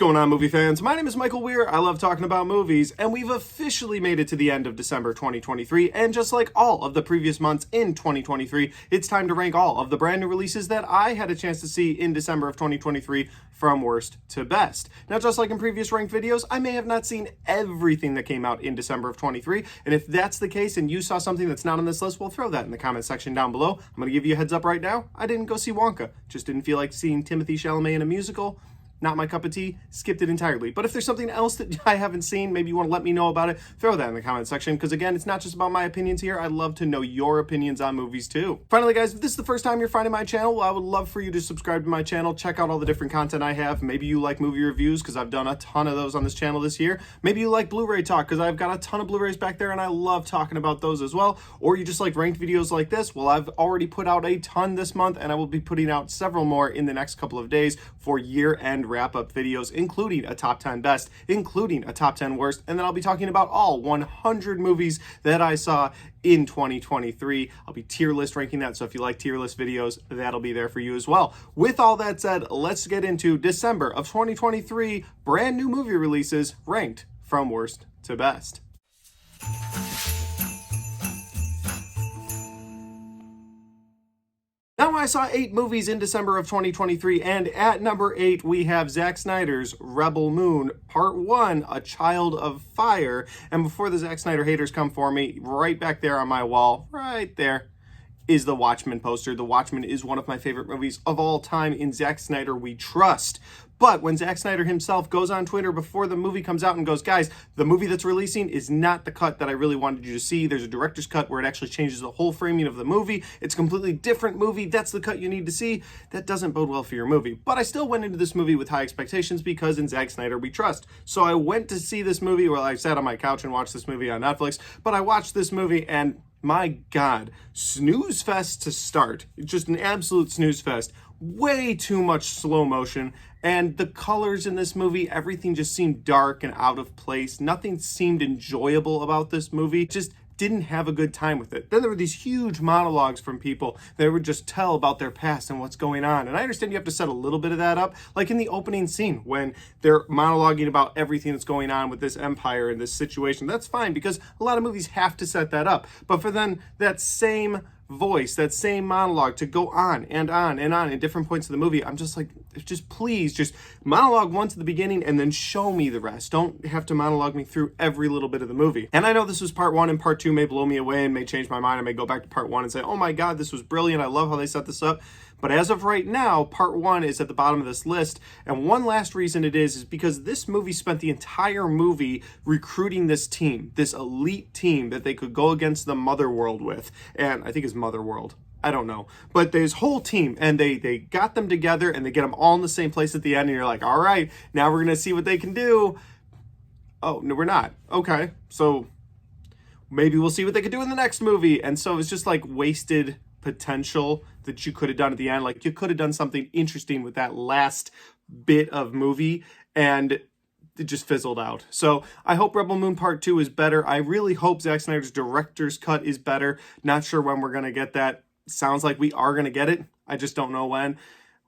going on, movie fans? My name is Michael Weer. I love talking about movies, and we've officially made it to the end of December 2023, and just like all of the previous months in 2023, it's time to rank all of the brand new releases that I had a chance to see in December of 2023 from worst to best. Now, just like in previous ranked videos, I may have not seen everything that came out in December of 23, and if that's the case and you saw something that's not on this list, well, throw that in the comment section down below. I'm going to give you a heads up right now. I didn't go see Wonka. Just didn't feel like seeing Timothée Chalamet in a musical. Not my cup of tea, skipped it entirely. But if there's something else that I haven't seen, maybe you want to let me know about it, throw that in the comment section, because again, it's not just about my opinions here. I'd love to know your opinions on movies too. Finally, guys, if this is the first time you're finding my channel, well, I would love for you to subscribe to my channel, check out all the different content I have. Maybe you like movie reviews, because I've done a ton of those on this channel this year. Maybe you like Blu-ray talk, because I've got a ton of Blu-rays back there, and I love talking about those as well. Or you just like ranked videos like this. Well, I've already put out a ton this month, and I will be putting out several more in the next couple of days for year-end wrap-up videos, including a top 10 best, including a top 10 worst, and then I'll be talking about all 100 movies that I saw in 2023. I'll be tier list ranking that, so if you like tier list videos, that'll be there for you as well. With all that said, let's get into December of 2023 brand new movie releases ranked from worst to best. Now, I saw 8 movies in December of 2023, and at number 8, we have Zack Snyder's Rebel Moon, Part 1, A Child of Fire. And before the Zack Snyder haters come for me, right back there on my wall, right there, is the Watchmen poster. The Watchmen is one of my favorite movies of all time. In Zack Snyder, we trust. But when Zack Snyder himself goes on Twitter before the movie comes out and goes, guys, the movie that's releasing is not the cut that I really wanted you to see. There's a director's cut where it actually changes the whole framing of the movie. It's a completely different movie. That's the cut you need to see. That doesn't bode well for your movie. But I still went into this movie with high expectations because in Zack Snyder we trust. So I went to see this movie. Well, I sat on my couch and watched this movie on Netflix. But I watched this movie and my God, snooze fest to start. It's just an absolute snooze fest. Way too much slow motion, and the colors in this movie, everything just seemed dark and out of place. Nothing seemed enjoyable about this movie. Just didn't have a good time with it. Then there were these huge monologues from people that would just tell about their past and what's going on. And I understand you have to set a little bit of that up, like in the opening scene when they're monologuing about everything that's going on with this empire and this situation. That's fine, because a lot of movies have to set that up. But for then that same voice, that same monologue to go on and on and on in different points of the movie, I'm just like, just please, just monologue once at the beginning and then show me the rest. Don't have to monologue me through every little bit of the movie. And I know this was part 1 and part 2 may blow me away and may change my mind. I may go back to part 1 and say, oh my God, this was brilliant. I love how they set this up. But as of right now, part 1 is at the bottom of this list. And one last reason it is because this movie spent the entire movie recruiting this team, this elite team that they could go against the Mother World with. And I think it's Mother World. I don't know. But this whole team, and they got them together and they get them all in the same place at the end. And you're like, all right, now we're going to see what they can do. Oh, no, we're not. Okay, so maybe we'll see what they could do in the next movie. And so it's just like wasted potential that you could have done at the end. Like, you could have done something interesting with that last bit of movie, and it just fizzled out. So I hope Rebel Moon Part 2 is better. I really hope Zack Snyder's director's cut is better. Not sure when we're going to get that. Sounds like we are going to get it. I just don't know when.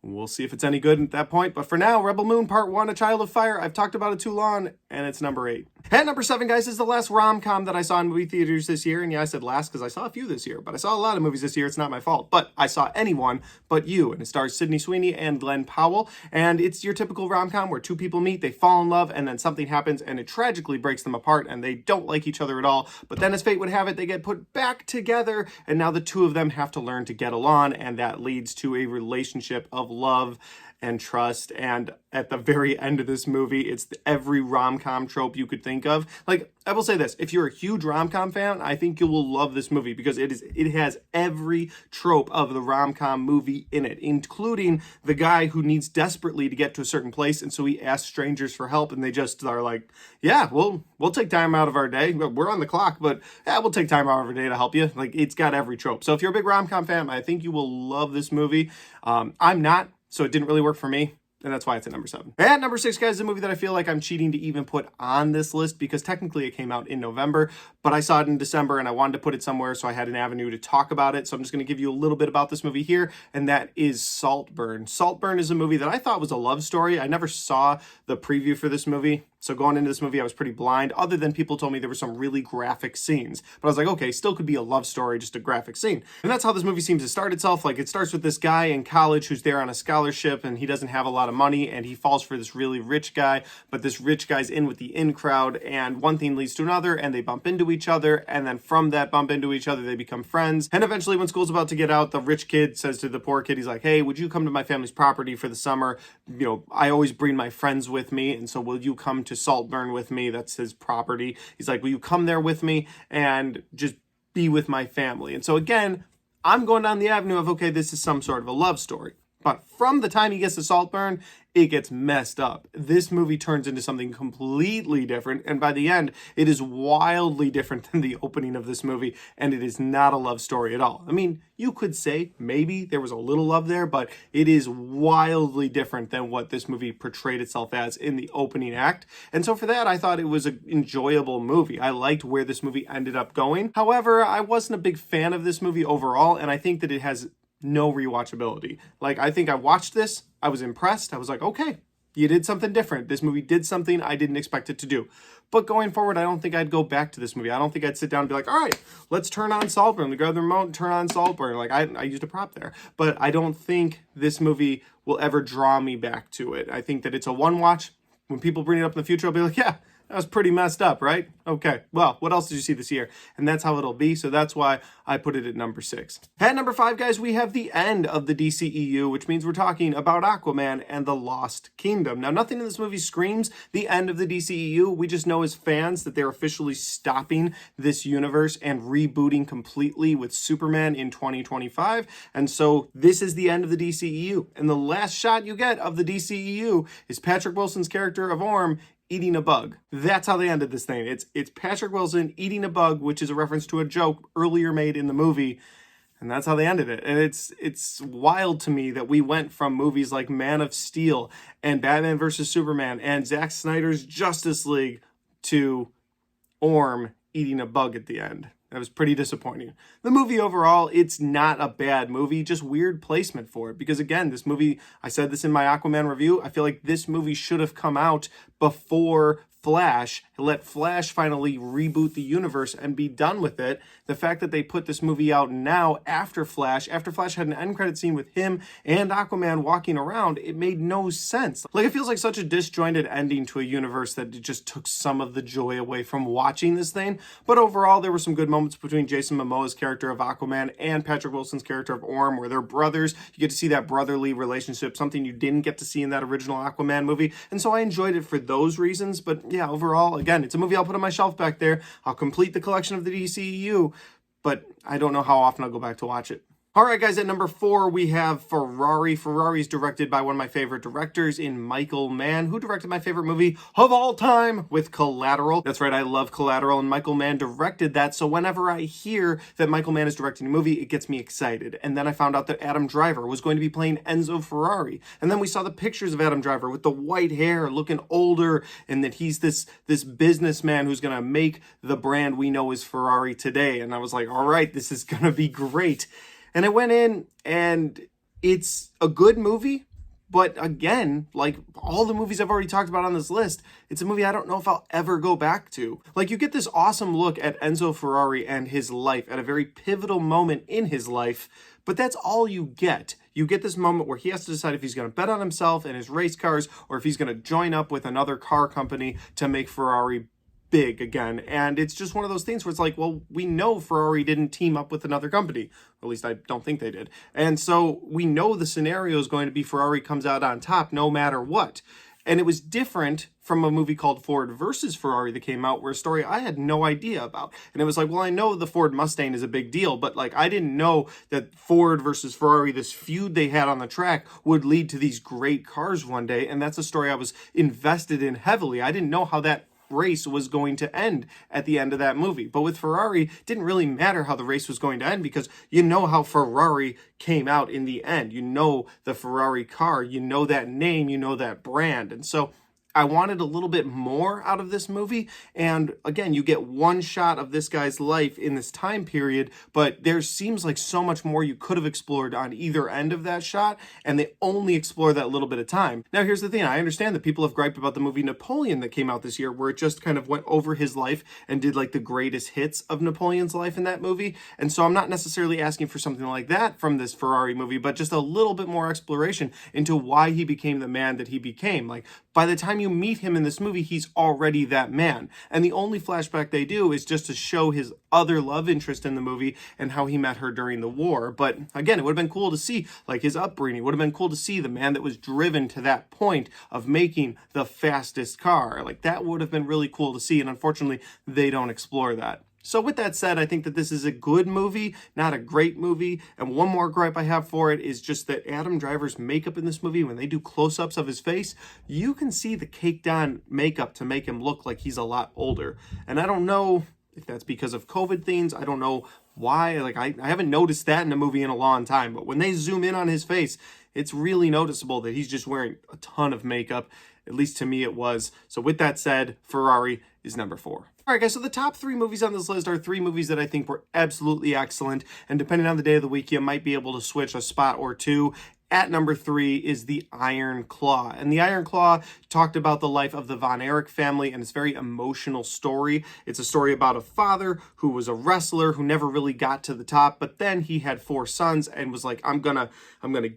We'll see if it's any good at that point. But for now, Rebel Moon Part 1, A Child of Fire. I've talked about it too long, and it's number 8. At number 7, guys, is the last rom-com that I saw in movie theaters this year. And yeah, I said last because I saw a few this year, but I saw a lot of movies this year. It's not my fault. But I saw Anyone But You, and it stars Sydney Sweeney and Glenn Powell. And it's your typical rom-com where two people meet, they fall in love, and then something happens, and it tragically breaks them apart, and they don't like each other at all. But then, as fate would have it, they get put back together, and now the two of them have to learn to get along, and that leads to a relationship of love and trust. And at the very end of this movie, it's every rom-com trope you could think of. Like, I will say this, if you're a huge rom-com fan, I think you will love this movie because it has every trope of the rom-com movie in it, including the guy who needs desperately to get to a certain place, and so he asks strangers for help, and they just are like, yeah, we'll take time out of our day. We're on the clock, but yeah, we'll take time out of our day to help you. Like, it's got every trope. So if you're a big rom-com fan, I think you will love this movie. I'm not, so it didn't really work for me. And that's why it's at number 7. At number 6, guys, is a movie that I feel like I'm cheating to even put on this list because technically it came out in November, but I saw it in December and I wanted to put it somewhere, so I had an avenue to talk about it. So I'm just going to give you a little bit about this movie here, and that is Saltburn. Saltburn is a movie that I thought was a love story. I never saw the preview for this movie. So going into this movie, I was pretty blind, other than people told me there were some really graphic scenes. But I was like, okay, still could be a love story, just a graphic scene. And that's how this movie seems to start itself. Like, it starts with this guy in college who's there on a scholarship, and he doesn't have a lot of money, and he falls for this really rich guy, but this rich guy's in with the in crowd, and one thing leads to another, and they bump into each other, and then from that bump into each other, they become friends. And eventually, when school's about to get out, the rich kid says to the poor kid, he's like, hey, would you come to my family's property for the summer? You know, I always bring my friends with me, and so will you come to Saltburn with me? That's his property. He's like, will you come there with me and just be with my family? And so again, I'm going down the avenue of, okay, this is some sort of a love story. But from the time he gets to Saltburn, it gets messed up. This movie turns into something completely different, and by the end, it is wildly different than the opening of this movie, and it is not a love story at all. I mean, you could say maybe there was a little love there, but it is wildly different than what this movie portrayed itself as in the opening act. And so for that, I thought it was an enjoyable movie. I liked where this movie ended up going. However, I wasn't a big fan of this movie overall, and I think that it has no rewatchability. Like, I think I watched this, I was impressed, I was like, okay, you did something different. This movie did something I didn't expect it to do. But going forward, I don't think I'd go back to this movie. I don't think I'd sit down and be like, all right, let's turn on Saltburn. We grab the remote and turn on Saltburn. Like, I used a prop there. But I don't think this movie will ever draw me back to it. I think that it's a one watch. When people bring it up in the future, I'll be like, yeah, that was pretty messed up, right? Okay, well, what else did you see this year? And that's how it'll be, so that's why I put it at number 6. At number 5, guys, we have the end of the DCEU, which means we're talking about Aquaman and the Lost Kingdom. Now, nothing in this movie screams the end of the DCEU. We just know as fans that they're officially stopping this universe and rebooting completely with Superman in 2025. And so this is the end of the DCEU. And the last shot you get of the DCEU is Patrick Wilson's character of Orm eating a bug. That's how they ended this thing. It's Patrick Wilson eating a bug, which is a reference to a joke earlier made in the movie, and that's how they ended it. And it's wild to me that we went from movies like Man of Steel and Batman vs. Superman and Zack Snyder's Justice League to Orm eating a bug at the end. That was pretty disappointing. The movie overall, it's not a bad movie, just weird placement for it. Because again, this movie, I said this in my Aquaman review, I feel like this movie should have come out before Flash, let Flash finally reboot the universe and be done with it. The fact that they put this movie out now after Flash had an end credit scene with him and Aquaman walking around, it made no sense. Like, it feels like such a disjointed ending to a universe that it just took some of the joy away from watching this thing. But overall, there were some good moments between Jason Momoa's character of Aquaman and Patrick Wilson's character of Orm, where they're brothers. You get to see that brotherly relationship, something you didn't get to see in that original Aquaman movie. And so I enjoyed it for those reasons, but yeah, overall, again, it's a movie I'll put on my shelf back there. I'll complete the collection of the DCEU, but I don't know how often I'll go back to watch it. All right, guys, at number 4, we have Ferrari. Ferrari is directed by one of my favorite directors in Michael Mann, who directed my favorite movie of all time with Collateral. That's right, I love Collateral, and Michael Mann directed that, so whenever I hear that Michael Mann is directing a movie, it gets me excited. And then I found out that Adam Driver was going to be playing Enzo Ferrari. And then we saw the pictures of Adam Driver with the white hair, looking older, and that he's this businessman who's going to make the brand we know as Ferrari today. And I was like, all right, this is going to be great. And I went in, and it's a good movie, but again, like all the movies I've already talked about on this list, it's a movie I don't know if I'll ever go back to. Like, you get this awesome look at Enzo Ferrari and his life at a very pivotal moment in his life, but that's all you get. You get this moment where he has to decide if he's going to bet on himself and his race cars, or if he's going to join up with another car company to make Ferrari big again. And it's just one of those things where it's like, well, we know Ferrari didn't team up with another company. At least I don't think they did. And so we know the scenario is going to be Ferrari comes out on top no matter what. And it was different from a movie called Ford versus Ferrari that came out, where a story I had no idea about. And it was like, well, I know the Ford Mustang is a big deal, but like, I didn't know that Ford versus Ferrari, this feud they had on the track, would lead to these great cars one day. And that's a story I was invested in heavily. I didn't know how that race was going to end at the end of that movie. But with Ferrari, it didn't really matter how the race was going to end because you know how Ferrari came out in the end. You know the Ferrari car, you know that name, you know that brand. And so I wanted a little bit more out of this movie. And again, you get one shot of this guy's life in this time period, but there seems like so much more you could have explored on either end of that shot, and they only explore that little bit of time. Now, here's the thing. I understand that people have griped about the movie Napoleon that came out this year, where it just kind of went over his life and did like the greatest hits of Napoleon's life in that movie. And so I'm not necessarily asking for something like that from this Ferrari movie, but just a little bit more exploration into why he became the man that he became. Like, by the time you meet him in this movie, he's already that man. And the only flashback they do is just to show his other love interest in the movie and how he met her during the war. But again, it would have been cool to see like his upbringing. It would have been cool to see the man that was driven to that point of making the fastest car. Like, that would have been really cool to see. And unfortunately, they don't explore that. So with that said, I think that this is a good movie, not a great movie. And one more gripe I have for it is just that Adam Driver's makeup in this movie, when they do close-ups of his face, you can see the caked on makeup to make him look like he's a lot older. And I don't know if that's because of COVID things. I don't know why. Like, I haven't noticed that in a movie in a long time. But when they zoom in on his face, it's really noticeable that he's just wearing a ton of makeup. At least to me it was. So with that said, Ferrari is number 4. All right, guys, so the top 3 movies on this list are 3 movies that I think were absolutely excellent. And depending on the day of the week, you might be able to switch a spot or two. At number 3 is The Iron Claw. And The Iron Claw talked about the life of the Von Erich family, and it's a very emotional story. It's a story about a father who was a wrestler who never really got to the top, but then he had 4 sons and was like, I'm gonna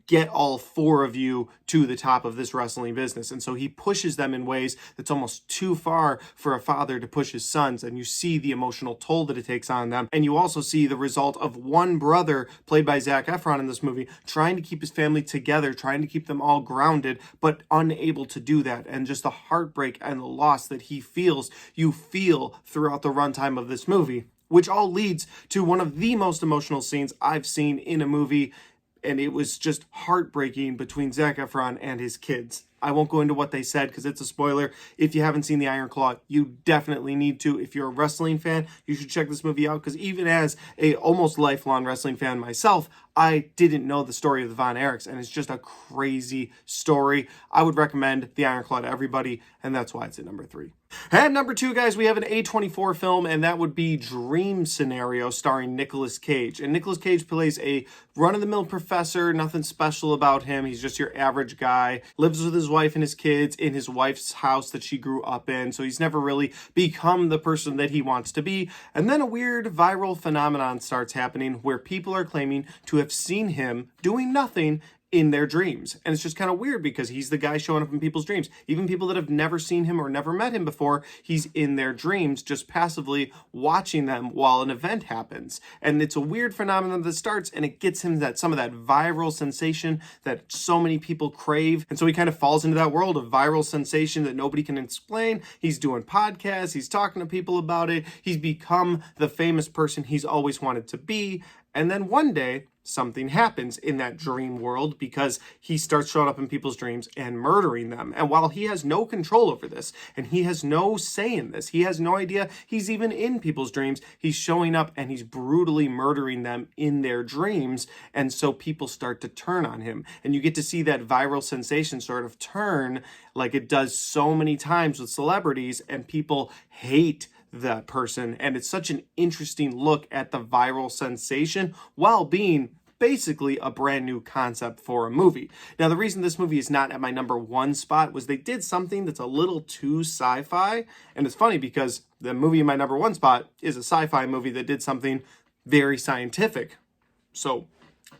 get all 4 of you to the top of this wrestling business. And so he pushes them in ways that's almost too far for a father to push his sons. And you see the emotional toll that it takes on them. And you also see the result of one brother, played by Zac Efron in this movie, trying to keep his family together, trying to keep them all grounded, but unable to do that. And just the heartbreak and the loss that he feels, you feel throughout the runtime of this movie, which all leads to one of the most emotional scenes I've seen in a movie. And it was just heartbreaking between Zac Efron and his kids. I won't go into what they said because it's a spoiler. If you haven't seen The Iron Claw, you definitely need to. If you're a wrestling fan, you should check this movie out, because even as a almost lifelong wrestling fan myself, I didn't know the story of the Von Erichs, and it's just a crazy story. I would recommend The Iron Claw to everybody, and that's why it's at number 3. At number 2, guys, we have an A24 film, and that would be Dream Scenario, starring Nicolas Cage. And Nicolas Cage plays a run-of-the-mill professor, nothing special about him. He's just your average guy, lives with his wife and his kids in his wife's house that she grew up in, so he's never really become the person that he wants to be. And then a weird viral phenomenon starts happening where people are claiming to have seen him doing nothing in their dreams. And it's just kind of weird because he's the guy showing up in people's dreams. Even people that have never seen him or never met him before, he's in their dreams, just passively watching them while an event happens. And it's a weird phenomenon that starts, and it gets him some of that viral sensation that so many people crave. And so he kind of falls into that world of viral sensation that nobody can explain. He's doing podcasts, he's talking to people about it. He's become the famous person he's always wanted to be. And then one day, something happens in that dream world because he starts showing up in people's dreams and murdering them. And while he has no control over this, and he has no say in this, he has no idea he's even in people's dreams, he's showing up and he's brutally murdering them in their dreams. And so people start to turn on him. And you get to see that viral sensation sort of turn like it does so many times with celebrities, and people hate that person. And it's such an interesting look at the viral sensation while being basically a brand new concept for a movie. Now, the reason this movie is not at my number 1 spot was they did something that's a little too sci-fi. And it's funny because the movie in my number 1 spot is a sci-fi movie that did something very scientific. So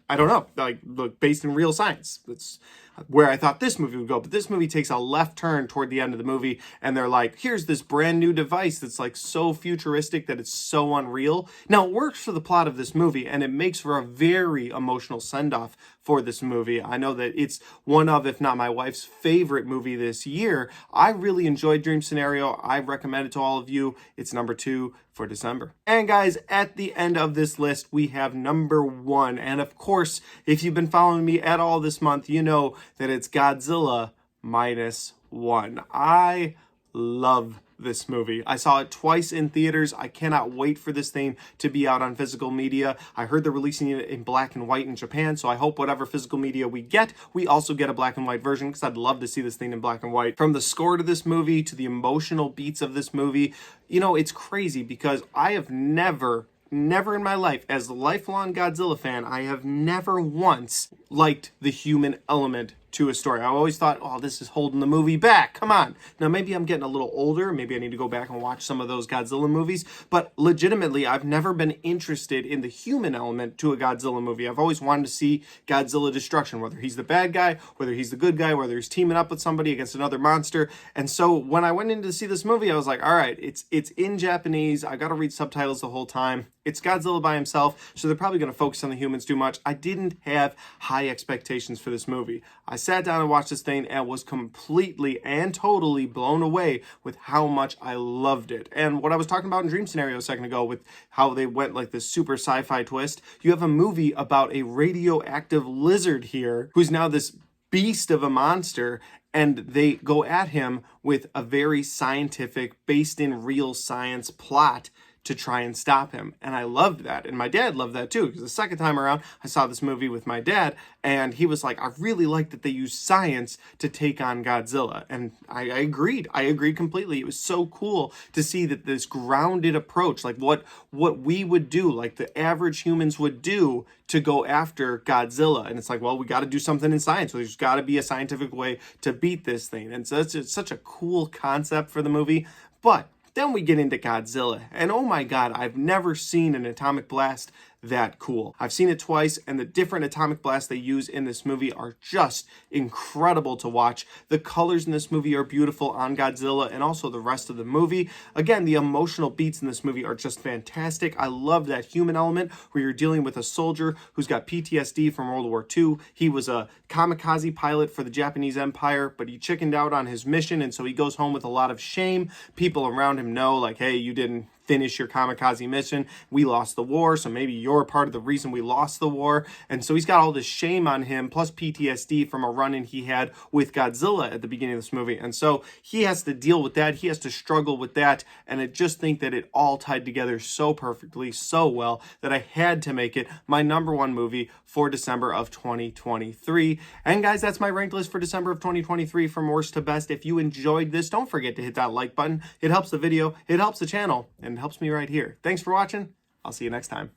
I don't know, like, look, based in real science. That's where I thought this movie would go. But this movie takes a left turn toward the end of the movie, and they're like, here's this brand new device that's like so futuristic that it's so unreal. Now, it works for the plot of this movie, and it makes for a very emotional send-off for this movie. I know that it's one of, if not my wife's favorite movie this year. I really enjoyed Dream Scenario. I recommend it to all of you. It's number 2 for December. And guys, at the end of this list, we have number 1. And of course, if you've been following me at all this month, you know that it's Godzilla -1. I love this movie. I saw it twice in theaters. I cannot wait for this thing to be out on physical media. I heard they're releasing it in black and white in Japan, so I hope whatever physical media we get, we also get a black and white version, because I'd love to see this thing in black and white. From the score to this movie, to the emotional beats of this movie, you know, it's crazy because I have never in my life, as a lifelong Godzilla fan, I have never once liked the human element to a story. I always thought, oh, this is holding the movie back. Come on. Now, maybe I'm getting a little older. Maybe I need to go back and watch some of those Godzilla movies. But legitimately, I've never been interested in the human element to a Godzilla movie. I've always wanted to see Godzilla destruction, whether he's the bad guy, whether he's the good guy, whether he's teaming up with somebody against another monster. And so when I went in to see this movie, I was like, all right, it's in Japanese. I got to read subtitles the whole time. It's Godzilla by himself, so they're probably going to focus on the humans too much. I didn't have high expectations for this movie. I sat down and watched this thing and was completely and totally blown away with how much I loved it. And what I was talking about in Dream Scenario a second ago with how they went like this super sci-fi twist, you have a movie about a radioactive lizard here who's now this beast of a monster, and they go at him with a very scientific, based in real science plot to try and stop him. And I loved that. And my dad loved that too, because the second time around, I saw this movie with my dad, and he was like, I really like that they use science to take on Godzilla. And I agreed. I agreed completely. It was so cool to see that this grounded approach, like what we would do, like the average humans would do to go after Godzilla. And it's like, well, we got to do something in science. So there's got to be a scientific way to beat this thing. And so it's such a cool concept for the movie. But then we get into Godzilla, and oh my god, I've never seen an atomic blast that cool. I've seen it twice, and the different atomic blasts they use in this movie are just incredible to watch. The colors in this movie are beautiful on Godzilla and also the rest of the movie. Again, the emotional beats in this movie are just fantastic. I love that human element where you're dealing with a soldier who's got PTSD from World War II. He was a kamikaze pilot for the Japanese Empire, but he chickened out on his mission, and so he goes home with a lot of shame. People around him know, like, hey, you didn't finish your kamikaze mission. We lost the war, so maybe you're part of the reason we lost the war. And so he's got all this shame on him, plus PTSD from a run-in he had with Godzilla at the beginning of this movie. And so he has to deal with that. He has to struggle with that. And I just think that it all tied together so perfectly, so well, that I had to make it my #1 movie for December of 2023. And guys, that's my ranked list for December of 2023 from worst to best. If you enjoyed this, don't forget to hit that like button. It helps the video, it helps the channel, and it helps me right here. Thanks for watching. I'll see you next time.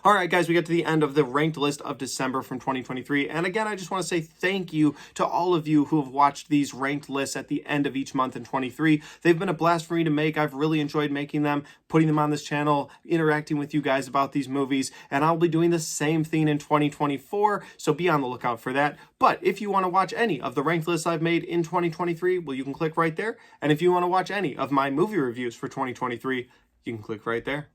All right, guys, we get to the end of the ranked list of December from 2023. And again, I just want to say thank you to all of you who have watched these ranked lists at the end of each month in 23. They've been a blast for me to make. I've really enjoyed making them, putting them on this channel, interacting with you guys about these movies. And I'll be doing the same thing in 2024, so be on the lookout for that. But if you want to watch any of the ranked lists I've made in 2023, well, you can click right there. And if you want to watch any of my movie reviews for 2023, you can click right there.